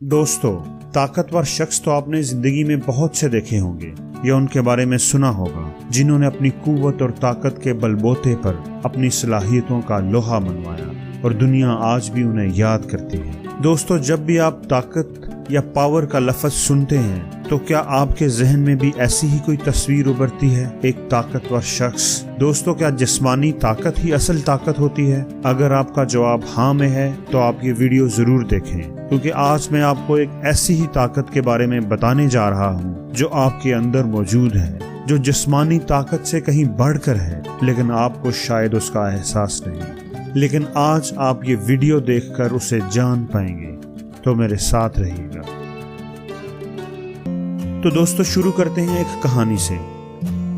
दोस्तों, ताकतवर शख्स तो आपने जिंदगी में बहुत से देखे होंगे या उनके बारे में सुना होगा, जिन्होंने अपनी कुव्वत और ताकत के बलबूते पर अपनी सलाहियतों का लोहा मनवाया और दुनिया आज भी उन्हें याद करती है। दोस्तों, जब भी आप ताकत या पावर का लफ्ज सुनते हैं तो क्या आपके जहन में भी ऐसी ही कोई तस्वीर उभरती है, एक ताकतवर शख्स? दोस्तों, क्या जिस्मानी ताकत ही असल ताकत होती है? अगर आपका जवाब हाँ में है तो आप ये वीडियो जरूर देखें, क्योंकि आज मैं आपको एक ऐसी ही ताकत के बारे में बताने जा रहा हूँ जो आपके अंदर मौजूद है, जो जिस्मानी ताकत से कहीं बढ़कर है, लेकिन आपको शायद उसका एहसास नहीं। लेकिन आज आप ये वीडियो देखकर उसे जान पाएंगे, तो मेरे साथ रहिएगा। तो दोस्तों, शुरू करते हैं एक कहानी से।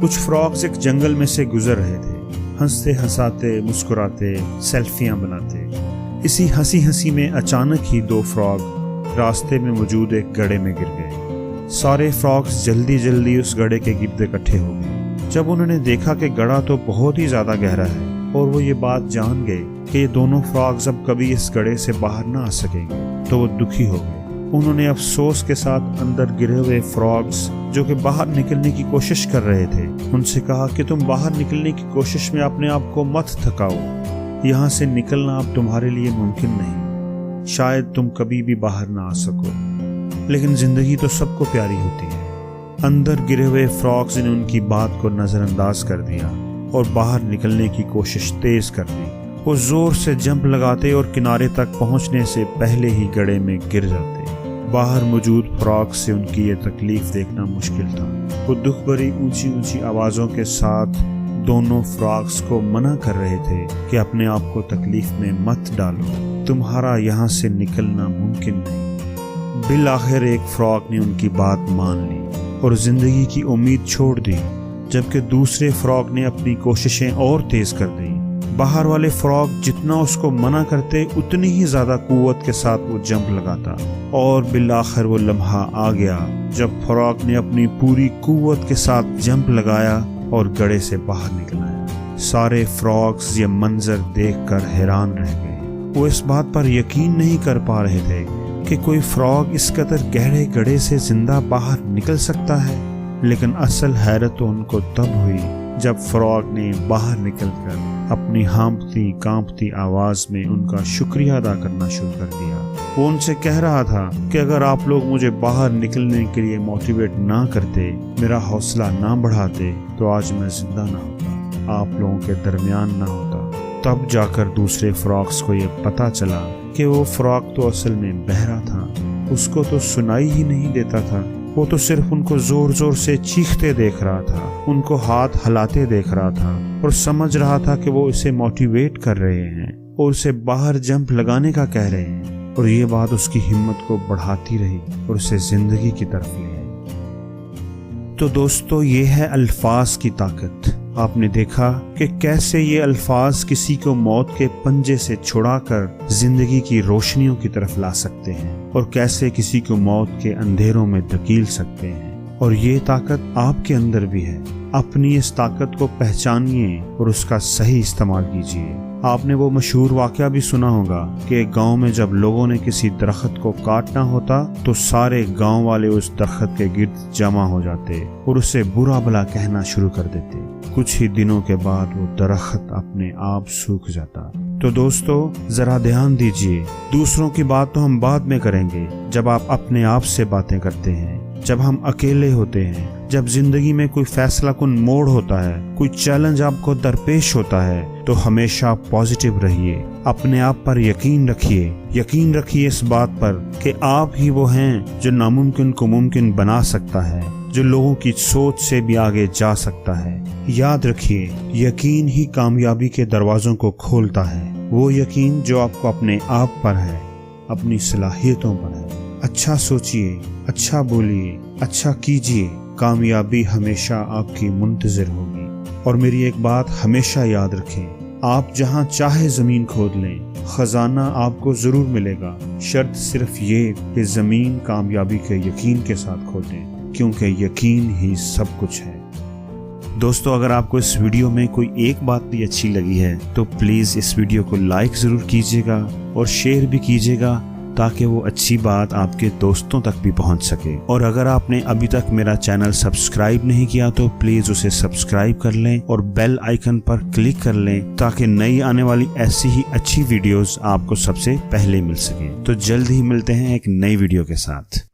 कुछ फ्रॉग्स एक जंगल में से गुजर रहे थे, हंसते हंसाते मुस्कुराते सेल्फियां बनाते। इसी हंसी हंसी में अचानक ही दो फ्रॉग रास्ते में मौजूद एक गड्ढे में गिर गए। सारे फ्रॉग्स जल्दी जल्दी उस गड्ढे के गिर्द इकट्ठे हो गए। जब उन्होंने देखा कि गड्ढा तो बहुत ही ज्यादा गहरा है और वो ये बात जान गए कि ये दोनों फ्रॉग्स अब कभी इस गड्ढे से बाहर ना आ सकेंगे, तो वो दुखी हो गए। उन्होंने अफसोस के साथ अंदर गिरे हुए फ्रॉग्स जो कि बाहर निकलने की कोशिश कर रहे थे, उनसे कहा कि तुम बाहर निकलने की कोशिश में अपने आप को मत थकाओ। यहाँ से निकलना अब तुम्हारे लिए मुमकिन नहीं, शायद तुम कभी भी बाहर ना आ सको, लेकिन जिंदगी तो सबको प्यारी होती है। अंदर गिरे हुए फ्रॉग्स ने उनकी बात को नजरअंदाज कर दिया और बाहर निकलने की कोशिश तेज कर दी। वो जोर से जंप लगाते और किनारे तक पहुंचने से पहले ही गड्ढे में गिर जाते। बाहर मौजूद फ्रॉग से उनकी ये तकलीफ देखना मुश्किल था। वो दुख भरी ऊंची ऊंची आवाजों के साथ दोनों फ्रॉग्स को मना कर रहे थे कि अपने आप को तकलीफ में मत डालो, तुम्हारा यहाँ से निकलना मुमकिन नहीं। बिल आखिर एक फ्रॉग ने उनकी बात मान ली और जिंदगी की उम्मीद छोड़ दी, जबकि दूसरे फ्रॉग ने अपनी कोशिशें और तेज कर दी। बाहर वाले फ्रॉग जितना उसको मना करते उतनी ही ज्यादा कुव्वत के साथ वो जंप लगाता, और बिलाखिर वो लम्हा आ गया जब फ्रॉग ने अपनी पूरी कुव्वत के साथ जंप लगाया और गड्ढे से बाहर निकला। सारे फ्रॉग्स ये मंजर देखकर हैरान रह गए। वो इस बात पर यकीन नहीं कर पा रहे थे कि कोई फ्रॉग इस कदर गहरे गड्ढे से जिंदा बाहर निकल सकता है। लेकिन असल हैरत तो उनको तब हुई जब फ्रॉग ने बाहर निकलकर अपनी हाँफती कांपती आवाज में उनका शुक्रिया अदा करना शुरू कर दिया। वो उनसे कह रहा था कि अगर आप लोग मुझे बाहर निकलने के लिए मोटिवेट ना करते, मेरा हौसला ना बढ़ाते, तो आज मैं जिंदा ना होता, आप लोगों के दरमियान ना होता। तब जाकर दूसरे फ्रॉग्स को ये पता चला कि वो फ्रॉग तो असल में बहरा था, उसको तो सुनाई ही नहीं देता था। वो तो सिर्फ उनको जोर जोर से चीखते देख रहा था, उनको हाथ हिलाते देख रहा था और समझ रहा था कि वो इसे मोटिवेट कर रहे हैं और उसे बाहर जंप लगाने का कह रहे हैं, और ये बात उसकी हिम्मत को बढ़ाती रही और उसे जिंदगी की तरफ ले आई। तो दोस्तों, ये है अल्फाज की ताकत। आपने देखा कि कैसे ये अल्फाज किसी को मौत के पंजे से छुड़ाकर जिंदगी की रोशनियों की तरफ ला सकते हैं और कैसे किसी को मौत के अंधेरों में धकेल सकते हैं। और ये ताकत आपके अंदर भी है। अपनी इस ताकत को पहचानिए और उसका सही इस्तेमाल कीजिए। आपने वो मशहूर वाकया भी सुना होगा कि एक गांव में जब लोगों ने किसी दरख्त को काटना होता तो सारे गांव वाले उस दरख्त के गिर्द जमा हो जाते और उसे बुरा भला कहना शुरू कर देते। कुछ ही दिनों के बाद वो दरख्त अपने आप सूख जाता। तो दोस्तों, जरा ध्यान दीजिए, दूसरों की बात तो हम बाद में करेंगे, जब आप अपने आप से बातें करते हैं, जब हम अकेले होते हैं, जब जिंदगी में कोई फैसला कुन मोड़ होता है, कोई चैलेंज आपको दरपेश होता है, तो हमेशा पॉजिटिव रहिए, अपने आप पर यकीन रखिए इस बात पर कि आप ही वो हैं जो नामुमकिन को मुमकिन बना सकता है, जो लोगों की सोच से भी आगे जा सकता है। याद रखिए, यकीन ही कामयाबी के दरवाजों को खोलता है, वो यकीन जो आपको अपने आप पर है, अपनी सलाहियतों पर है। अच्छा सोचिए, अच्छा बोलिए, अच्छा कीजिए, कामयाबी हमेशा आपकी मुंतजिर होगी। और मेरी एक बात हमेशा याद रखें, आप जहां चाहे जमीन खोद लें, खजाना आपको जरूर मिलेगा। शर्त सिर्फ ये कि जमीन कामयाबी के यकीन के साथ खोदें, क्योंकि यकीन ही सब कुछ है। दोस्तों, अगर आपको इस वीडियो में कोई एक बात भी अच्छी लगी है तो प्लीज़ इस वीडियो को लाइक ज़रूर कीजिएगा और शेयर भी कीजिएगा, تاکہ وہ اچھی بات آپ کے دوستوں تک بھی پہنچ سکے۔ اور اگر آپ نے ابھی تک میرا چینل سبسکرائب نہیں کیا تو پلیز اسے سبسکرائب کر لیں اور بیل آئیکن پر کلک کر لیں تاکہ نئی آنے والی ایسی ہی اچھی ویڈیوز آپ کو سب سے پہلے مل سکیں۔ تو جلد ہی ملتے ہیں ایک نئی ویڈیو کے ساتھ۔